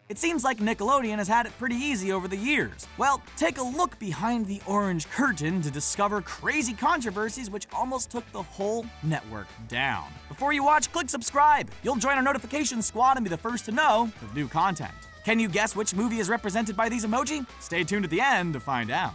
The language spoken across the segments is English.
It seems like Nickelodeon has had it pretty easy over the years. Well, take a look behind the orange curtain to discover crazy controversies which almost took the whole network down. Before you watch, click subscribe. You'll join our notification squad and be the first to know of new content. Can you guess which movie is represented by these emoji? Stay tuned at the end to find out.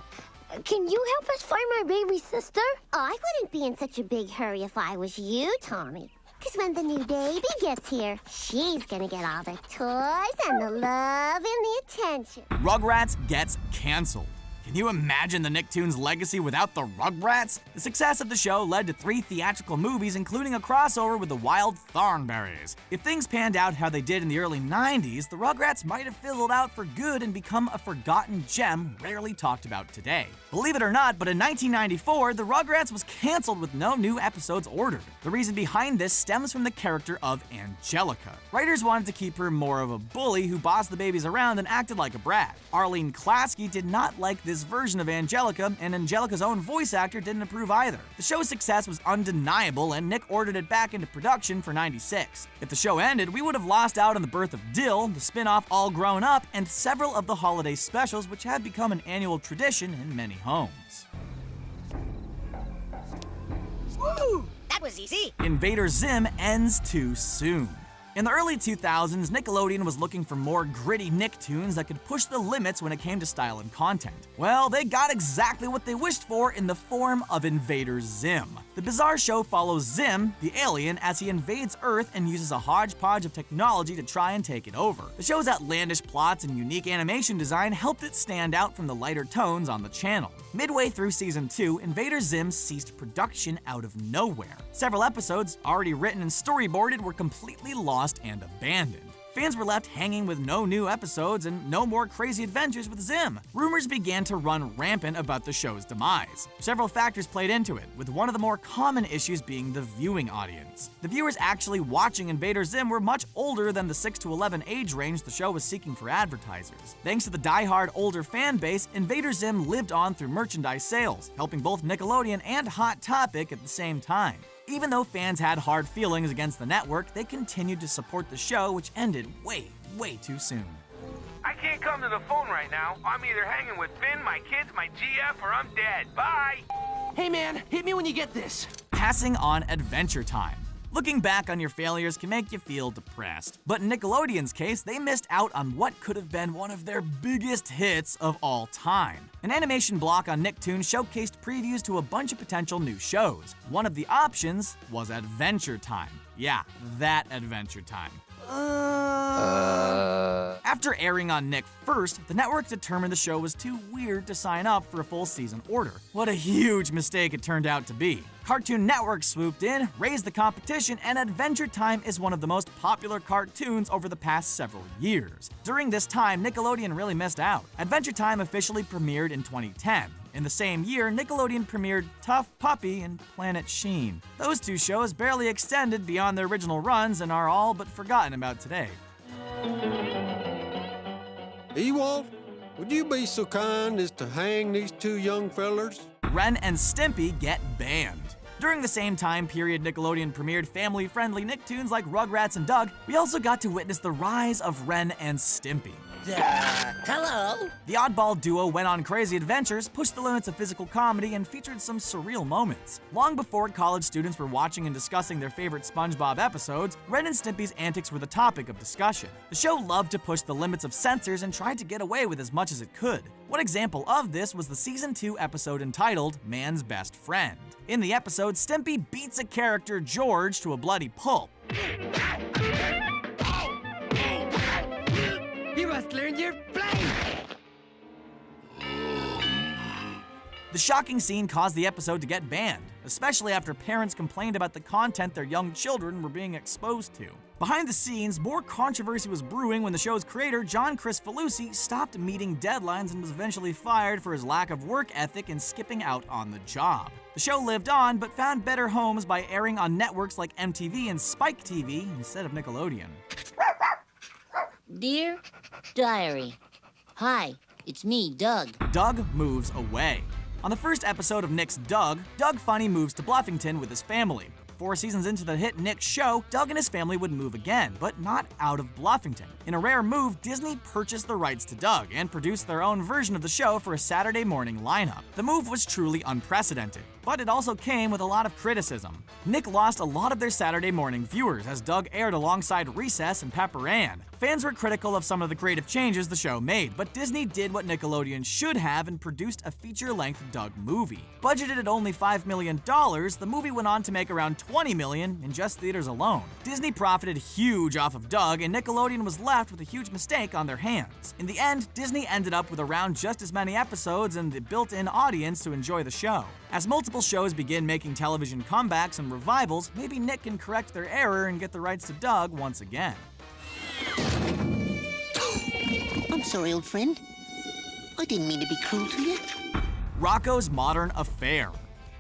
Can you help us find my baby sister? I wouldn't be in such a big hurry if I was you, Tommy. Because when the new baby gets here, she's gonna get all the toys and the love and the attention. Rugrats gets canceled. Can you imagine the Nicktoons' legacy without the Rugrats? The success of the show led to 3 theatrical movies, including a crossover with the Wild Thornberrys. If things panned out how they did in the early 90s, the Rugrats might have fizzled out for good and become a forgotten gem rarely talked about today. Believe it or not, but in 1994, the Rugrats was canceled with no new episodes ordered. The reason behind this stems from the character of Angelica. Writers wanted to keep her more of a bully who bossed the babies around and acted like a brat. Arlene Klasky did not like this version of Angelica, and Angelica's own voice actor didn't approve either. The show's success was undeniable, and Nick ordered it back into production for '96. If the show ended, we would have lost out on the birth of Dill, the spin-off All Grown Up, and several of the holiday specials which had become an annual tradition in many homes. Woo! That was easy. Invader Zim ends too soon. In the early 2000s, Nickelodeon was looking for more gritty Nicktoons that could push the limits when it came to style and content. Well, they got exactly what they wished for in the form of Invader Zim. The bizarre show follows Zim, the alien, as he invades Earth and uses a hodgepodge of technology to try and take it over. The show's outlandish plots and unique animation design helped it stand out from the lighter tones on the channel. Midway through season 2, Invader Zim ceased production out of nowhere. Several episodes, already written and storyboarded, were completely lost and abandoned. Fans were left hanging with no new episodes and no more crazy adventures with Zim. Rumors began to run rampant about the show's demise. Several factors played into it, with one of the more common issues being the viewing audience. The viewers actually watching Invader Zim were much older than the 6 to 11 age range the show was seeking for advertisers. Thanks to the die-hard older fan base, Invader Zim lived on through merchandise sales, helping both Nickelodeon and Hot Topic at the same time. Even though fans had hard feelings against the network, they continued to support the show, which ended way too soon. I can't come to the phone right now. I'm either hanging with Finn, my kids, my GF, or I'm dead. Bye! Hey man, hit me when you get this. Passing on Adventure Time. Looking back on your failures can make you feel depressed. But in Nickelodeon's case, they missed out on what could have been one of their biggest hits of all time. An animation block on Nicktoons showcased previews to a bunch of potential new shows. One of the options was Adventure Time. Yeah, that Adventure Time. After airing on Nick first, the network determined the show was too weird to sign up for a full season order. What a huge mistake it turned out to be. Cartoon Network swooped in, raised the competition, and Adventure Time is one of the most popular cartoons over the past several years. During this time, Nickelodeon really missed out. Adventure Time officially premiered in 2010. In the same year, Nickelodeon premiered Tough Puppy and Planet Sheen. Those two shows barely extended beyond their original runs and are all but forgotten about today. Ewald, would you be so kind as to hang these 2 young fellers? Ren and Stimpy get banned. During the same time period Nickelodeon premiered family-friendly Nicktoons like Rugrats and Doug, we also got to witness the rise of Ren and Stimpy. Hello? The oddball duo went on crazy adventures, pushed the limits of physical comedy, and featured some surreal moments. Long before college students were watching and discussing their favorite SpongeBob episodes, Ren and Stimpy's antics were the topic of discussion. The show loved to push the limits of censors and tried to get away with as much as it could. One example of this was the season 2 episode entitled Man's Best Friend. In the episode, Stimpy beats a character, George, to a bloody pulp. You must learn your blade! The shocking scene caused the episode to get banned, especially after parents complained about the content their young children were being exposed to. Behind the scenes, more controversy was brewing when the show's creator, John Kricfalusi, stopped meeting deadlines and was eventually fired for his lack of work ethic and skipping out on the job. The show lived on, but found better homes by airing on networks like MTV and Spike TV instead of Nickelodeon. Dear Diary. Hi, it's me, Doug. Doug moves away. On the first episode of Nick's Doug, Doug Funny moves to Bluffington with his family. 4 seasons into the hit Nick show, Doug and his family would move again, but not out of Bluffington. In a rare move, Disney purchased the rights to Doug and produced their own version of the show for a Saturday morning lineup. The move was truly unprecedented, but it also came with a lot of criticism. Nick lost a lot of their Saturday morning viewers as Doug aired alongside Recess and Pepper Ann. Fans were critical of some of the creative changes the show made, but Disney did what Nickelodeon should have and produced a feature-length Doug movie. Budgeted at only $5 million, the movie went on to make around $20 million in just theaters alone. Disney profited huge off of Doug, and Nickelodeon was left with a huge mistake on their hands. In the end, Disney ended up with around just as many episodes and the built-in audience to enjoy the show. As multiple shows begin making television comebacks and revivals, maybe Nick can correct their error and get the rights to Doug once again. I'm sorry, old friend. I didn't mean to be cruel to you. ROCKO'S Modern Affair.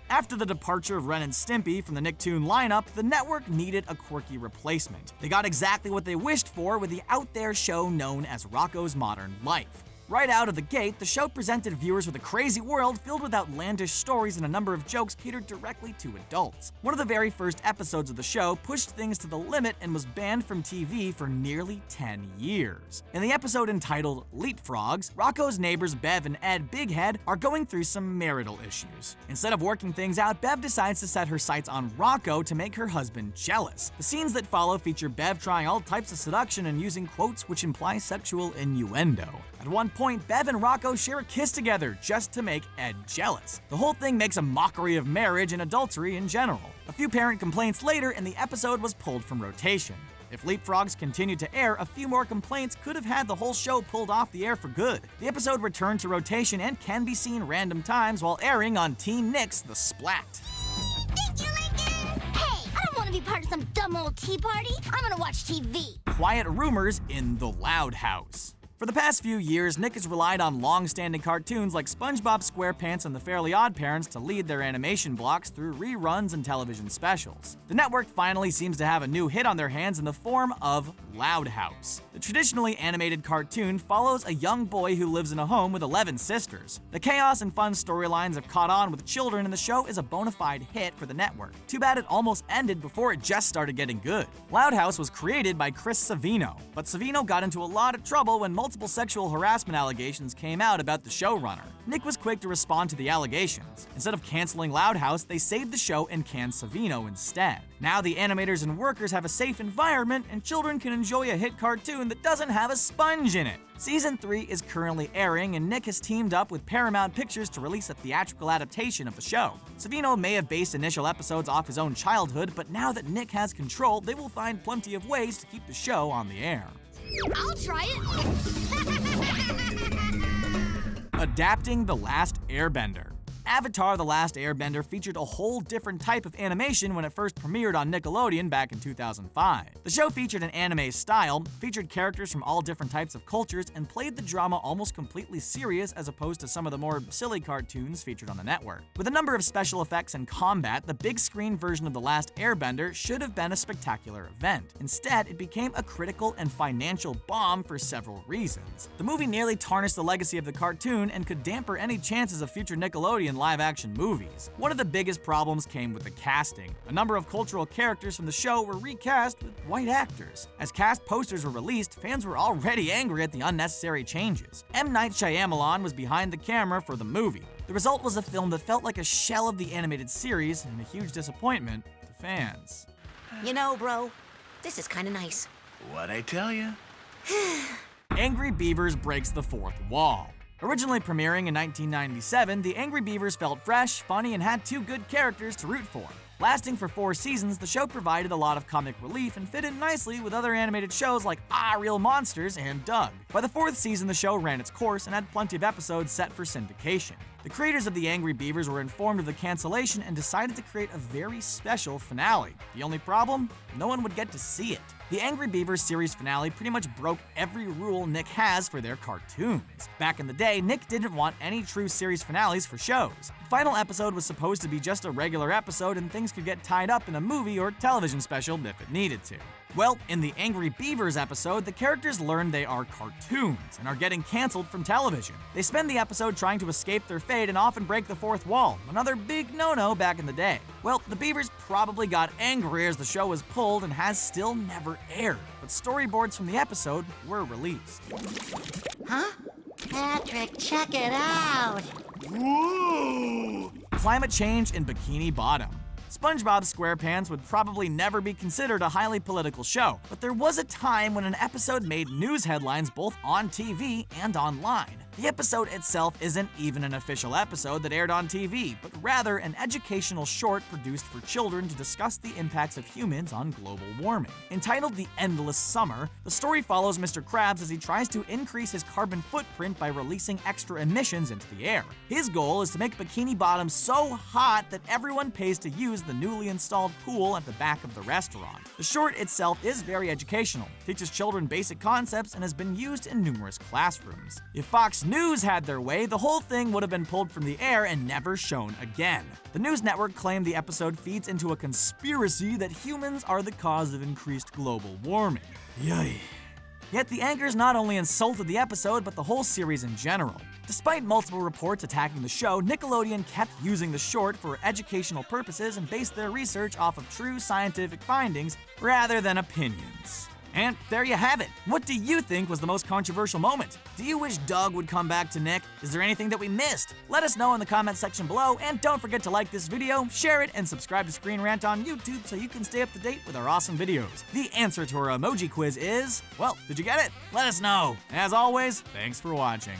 After the departure of Ren and Stimpy from the Nicktoon lineup, the network needed a quirky replacement. They got exactly what they wished for with the out-there show known as ROCKO'S Modern Life. Right out of the gate, the show presented viewers with a crazy world filled with outlandish stories and a number of jokes catered directly to adults. One of the very first episodes of the show pushed things to the limit and was banned from TV for nearly 10 years. In the episode entitled Leapfrogs, Rocco's neighbors Bev and Ed Bighead are going through some marital issues. Instead of working things out, Bev decides to set her sights on Rocco to make her husband jealous. The scenes that follow feature Bev trying all types of seduction and using quotes which imply sexual innuendo. At one point, Bev and Rocco share a kiss together just to make Ed jealous. The whole thing makes a mockery of marriage and adultery in general. A few parent complaints later, and the episode was pulled from rotation. If Leapfrogs continued to air, a few more complaints could have had the whole show pulled off the air for good. The episode returned to rotation and can be seen random times while airing on Teen Nick's The Splat. Thank you, Lincoln! Hey, I don't want to be part of some dumb old tea party. I'm gonna watch TV. Quiet rumors in the Loud House. For the past few years, Nick has relied on long-standing cartoons like SpongeBob Squarepants and the Fairly OddParents to lead their animation blocks through reruns and television specials. The network finally seems to have a new hit on their hands in the form of Loud House. The traditionally animated cartoon follows a young boy who lives in a home with 11 sisters. The chaos and fun storylines have caught on with children, and the show is a bona fide hit for the network. Too bad it almost ended before it just started getting good. Loud House was created by Chris Savino, but Savino got into a lot of trouble when multiple sexual harassment allegations came out about the showrunner. Nick was quick to respond to the allegations. Instead of canceling Loud House, they saved the show and canned Savino instead. Now the animators and workers have a safe environment, and children can enjoy a hit cartoon that doesn't have a sponge in it. Season 3 is currently airing, and Nick has teamed up with Paramount Pictures to release a theatrical adaptation of the show. Savino may have based initial episodes off his own childhood, but now that Nick has control, they will find plenty of ways to keep the show on the air. I'll try it. Adapting The Last Airbender. Avatar: The Last Airbender featured a whole different type of animation when it first premiered on Nickelodeon back in 2005. The show featured an anime style, featured characters from all different types of cultures, and played the drama almost completely serious as opposed to some of the more silly cartoons featured on the network. With a number of special effects and combat, the big screen version of The Last Airbender should have been a spectacular event. Instead, it became a critical and financial bomb for several reasons. The movie nearly tarnished the legacy of the cartoon and could damper any chances of future Nickelodeon live-action movies. One of the biggest problems came with the casting. A number of cultural characters from the show were recast with white actors. As cast posters were released, fans were already angry at the unnecessary changes. M. Night Shyamalan was behind the camera for the movie. The result was a film that felt like a shell of the animated series and a huge disappointment to fans. You know, bro, this is kind of nice. What'd I tell you? Angry Beavers breaks the fourth wall. Originally premiering in 1997, the Angry Beavers felt fresh, funny, and had two good characters to root for. Lasting for 4 seasons, the show provided a lot of comic relief and fit in nicely with other animated shows like Real Monsters and Doug. By the 4th season, the show ran its course and had plenty of episodes set for syndication. The creators of the Angry Beavers were informed of the cancellation and decided to create a very special finale. The only problem? No one would get to see it. The Angry Beavers series finale pretty much broke every rule Nick has for their cartoons. Back in the day, Nick didn't want any true series finales for shows. The final episode was supposed to be just a regular episode, and things could get tied up in a movie or television special if it needed to. Well, in the Angry Beavers episode, the characters learn they are cartoons and are getting canceled from television. They spend the episode trying to escape their fate and often break the fourth wall, another big no-no back in the day. Well, the Beavers probably got angry as the show was pulled and has still never aired, but storyboards from the episode were released. Huh? Patrick, check it out! Whoa! Climate change in Bikini Bottom. SpongeBob Squarepants would probably never be considered a highly political show, but there was a time when an episode made news headlines both on TV and online. The episode itself isn't even an official episode that aired on TV, but rather an educational short produced for children to discuss the impacts of humans on global warming. Entitled The Endless Summer, the story follows Mr. Krabs as he tries to increase his carbon footprint by releasing extra emissions into the air. His goal is to make Bikini Bottom so hot that everyone pays to use the newly installed pool at the back of the restaurant. The short itself is very educational, teaches children basic concepts, and has been used in numerous classrooms. If Fox News had their way, the whole thing would have been pulled from the air and never shown again. The news network claimed the episode feeds into a conspiracy that humans are the cause of increased global warming. Yay. Yet the anchors not only insulted the episode, but the whole series in general. Despite multiple reports attacking the show, Nickelodeon kept using the short for educational purposes and based their research off of true scientific findings rather than opinions. And there you have it. What do you think was the most controversial moment? Do you wish Doug would come back to Nick? Is there anything that we missed? Let us know in the comment section below, and don't forget to like this video, share it, and subscribe to Screen Rant on YouTube so you can stay up to date with our awesome videos. The answer to our emoji quiz is, well, did you get it? Let us know. As always, thanks for watching.